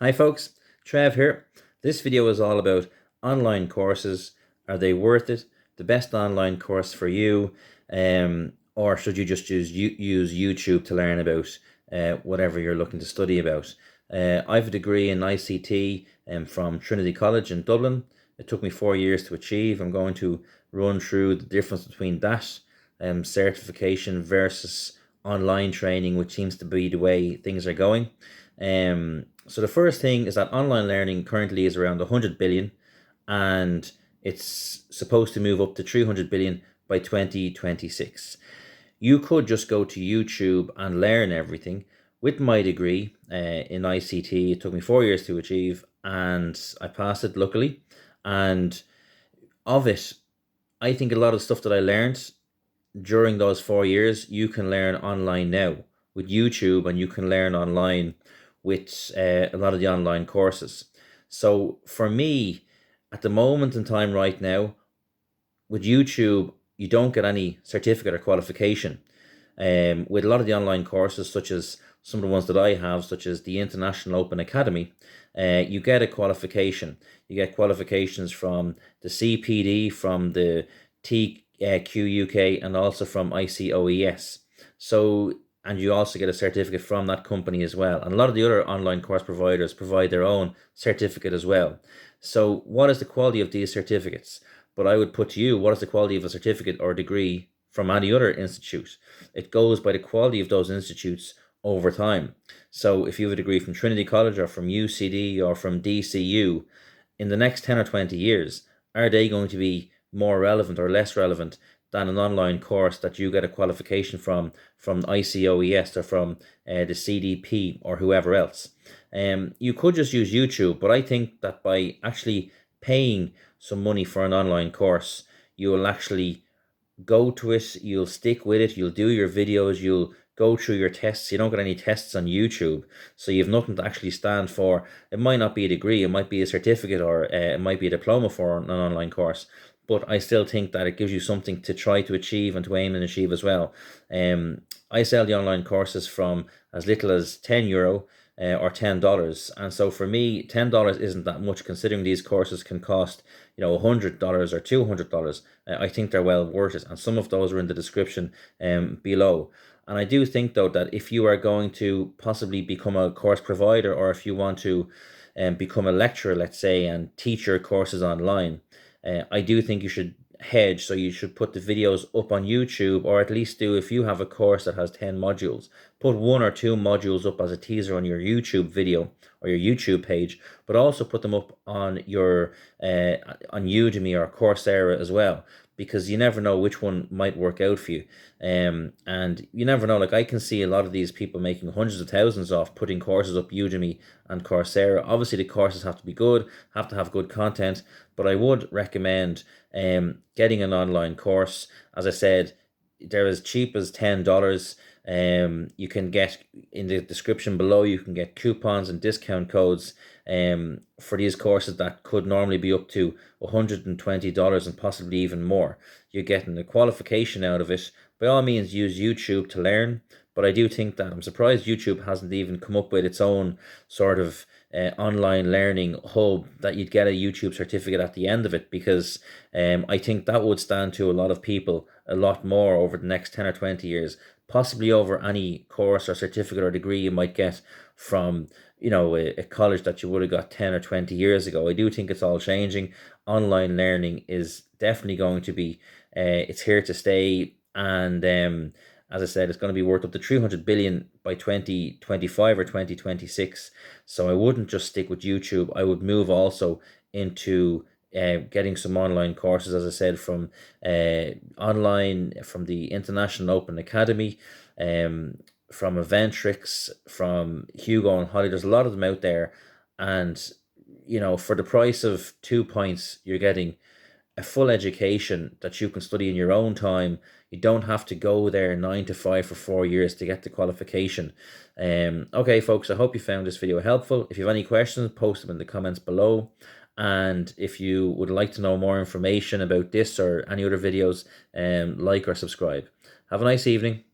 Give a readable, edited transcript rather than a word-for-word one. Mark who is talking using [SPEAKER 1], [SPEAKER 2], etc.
[SPEAKER 1] Hi folks, Trev here. This video is all about online courses. Are they worth it? The best online course for you, or should you just use YouTube to learn about whatever you're looking to study about? I have a degree in ICT from Trinity College in Dublin. It took me 4 years to achieve. I'm going to run through the difference between that certification versus online training, which seems to be the way things are going. So the first thing is that online learning currently is around 100 billion, and it's supposed to move up to 300 billion by 2026. You could just go to YouTube and learn everything. With my degree in ICT, it took me 4 years to achieve, and I passed it luckily. And of it, I think a lot of stuff that I learned during those 4 years, you can learn online now with YouTube, and you can learn online with a lot of the online courses. So for me, at the moment in time right now, with YouTube, you don't get any certificate or qualification. With a lot of the online courses, such as some of the ones that I have, such as the International Open Academy, you get a qualification. You get qualifications from the CPD, from the TQUK, and also from ICOES. So, and you also get a certificate from that company as well. And a lot of the other online course providers provide their own certificate as well. So what is the quality of these certificates? But I would put to you, what is the quality of a certificate or degree from any other institute? It goes by the quality of those institutes over time. So if you have a degree from Trinity College or from UCD or from DCU, in the next 10 or 20 years, are they going to be more relevant or less relevant than an online course that you get a qualification from ICOES or from the CDP or whoever else? You could just use YouTube, but I think that by actually paying some money for an online course, you will actually go to it, you'll stick with it, you'll do your videos, you'll go through your tests. You don't get any tests on YouTube, so you have nothing to actually stand for. It might not be a degree, it might be a certificate, or it might be a diploma for an online course, but I still think that it gives you something to try to achieve and to aim and achieve as well. I sell the online courses from as little as €10 or $10, and so for me, $10 isn't that much, considering these courses can cost $100 or $200. I think they're well worth it, and some of those are in the description below. And I do think, though, that if you are going to possibly become a course provider, or if you want to become a lecturer, let's say, and teach your courses online, I do think you should hedge. So you should put the videos up on YouTube, or at least do, if you have a course that has 10 modules, put 1 or 2 modules up as a teaser on your YouTube video or your YouTube page, but also put them up on your on Udemy or Coursera as well, because you never know which one might work out for you. And you never know, like I can see a lot of these people making hundreds of thousands off putting courses up Udemy and Coursera. Obviously the courses have to be good, have to have good content, but I would recommend getting an online course. As I said, they're as cheap as $10. You can get, in the description below, you can get coupons and discount codes for these courses that could normally be up to $120 and possibly even more. You're getting a qualification out of it. By all means, use YouTube to learn, but I do think that, I'm surprised YouTube hasn't even come up with its own sort of online learning hub that you'd get a YouTube certificate at the end of it, because I think that would stand to a lot of people a lot more over the next 10 or 20 years, possibly over any course or certificate or degree you might get from a college that you would have got 10 or 20 years ago. I do think it's all changing. Online learning is definitely going to be it's here to stay, and as I said, it's going to be worth up to 300 billion by 2025 or 2026. So I wouldn't just stick with YouTube. I would move also into getting some online courses, as I said, from online, from the International Open Academy, from Eventrix, from Hugo and Holly. There's a lot of them out there, and for the price of 2 points, you're getting a full education that you can study in your own time. You don't have to go there 9 to 5 for 4 years to get the qualification. Okay, folks, I hope you found this video helpful. If you have any questions, post them in the comments below. And if you would like to know more information about this or any other videos, like or subscribe. Have a nice evening.